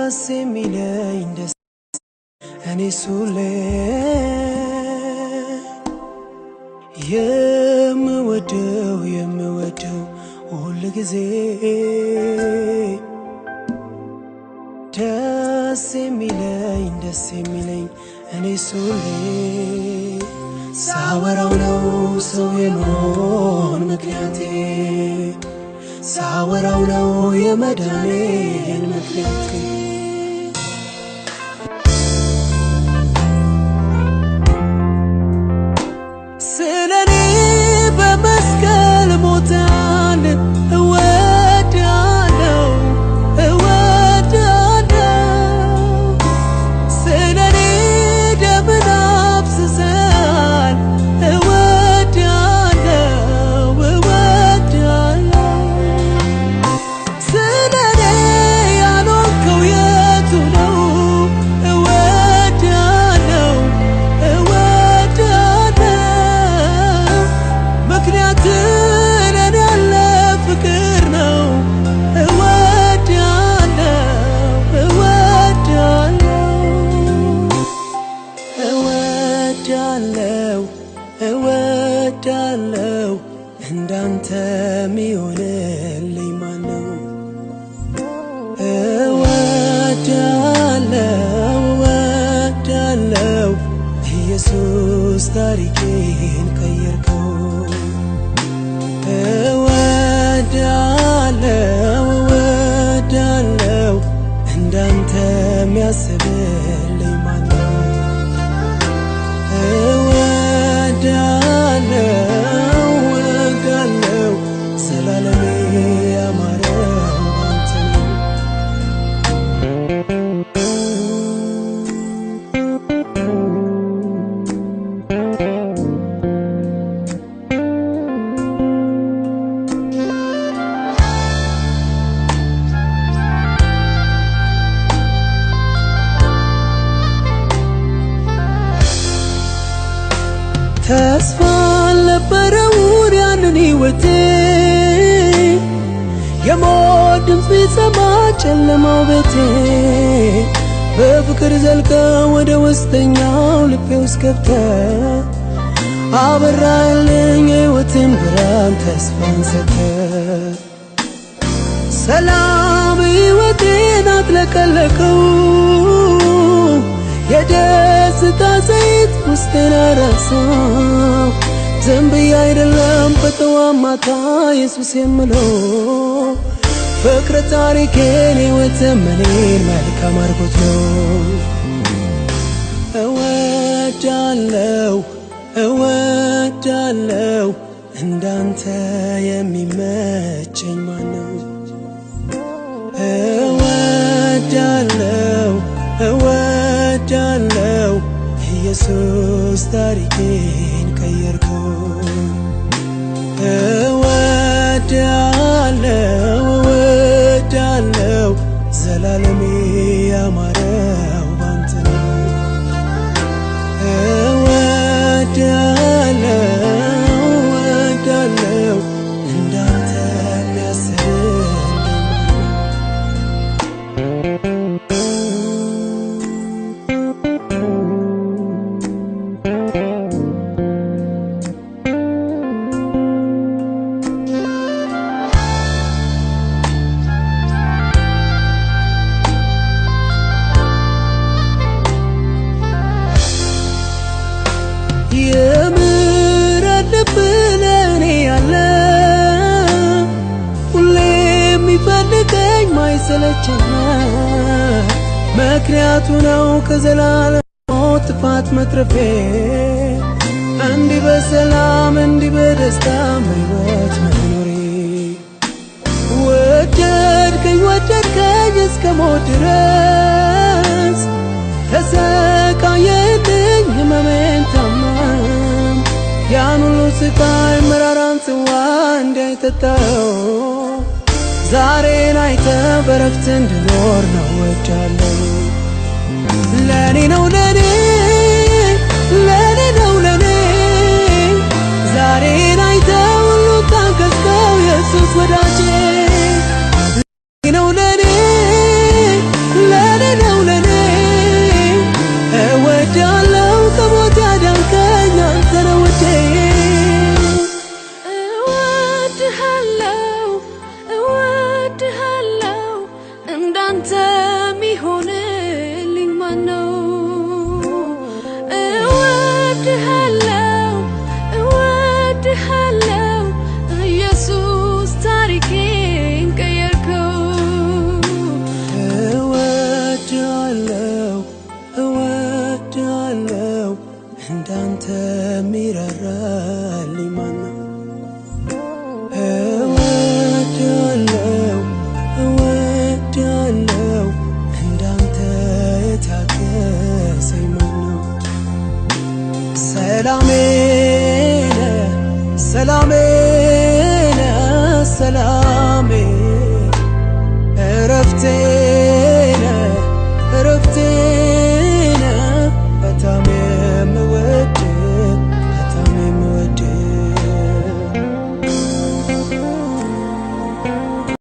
ደስ የሚለኝ ደስ እኔ ሱሌ የምወደው ሁል ጊዜ ደስ የሚለኝ እኔ ሱሌ ሳወራው ነው ሰው የመሆን ምክንያቴ ሳወራው ነው የመዳኔን ምክንያቴ ስለኔ በመስቀል ሞታል እወዳለሁ ስለኔ ደምን አፍስሰሃል እወዳለሁ ስለኔ ያልሆንከው የቱ ነው ምክንያቱም ያለ ፍቅር ነው እወዳለሁ እንዳንተ ሚሆንልኝ ማነው እወዳለሁ ኢየሱስ ታሪኬን ቀየርከው እወዳለሁ እንዳንተ ሚያስብልኝ ማነው እወዳለሁ ዘላለሜ ያማረው አንተ ነው ተስፋ አልነበረው ያንን ሕይወቴ የሞት ድምፅ ቢሰማ ጨለማው ቤቴ በፍቅር ዘልቀ ወደ ውስጠኛው ልቤ ውስጥ ገብተ አበራልኝ የሕይወትን ብርሃን ተስፋን ሰተ ሰላም ሕይወቴን አጥለቀለቀው የደስታ ዘይት ውስጤን አረሳው ዝም ብዬ አይደለም በጠዋት ማታ ኢየሱስ የምለው ፍቅር ታሪኬን ሕይወት ዘመኔን መልካም አድርጎት ነው እወዳለሁ እንዳንተ የሚመቸኝ ማነው እወዳለሁ ኢየሱስ ታሪኬን ቀየርከው እወዳለሁ ዘላለሜ ያማረው ባንተ ነው እወዳለሁ እንዳንተ የሚያስብልኝ የምሕረት ልብ ለእኔ ያለ ሁሌ የሚፈልገኝ ማይሰለቸኝ ምክንያቱ ነው ከዘላለም ሞት ጥፋት መትረፌ እንዲህ በሰላም እንዲህ በደስታ በሕይወት መኖሬ ወደድከኝ እስከ ሞት ድረስ ተሰቃየልኝ ሕመሜን ታመም ያን ሁሉ ስቃይ መራራን ጽዋ እንዳይጠጣው ዛሬን አይተ በረፍት እንድኖር ነው ወዳለሁ ለኔ ነው ዛሬን አይተ ሁሉ ታገስከው ኢየሱስ ወዳጄ ለኔ ሰላሜ ነህ ሰላሜ ነህ ሰላሜ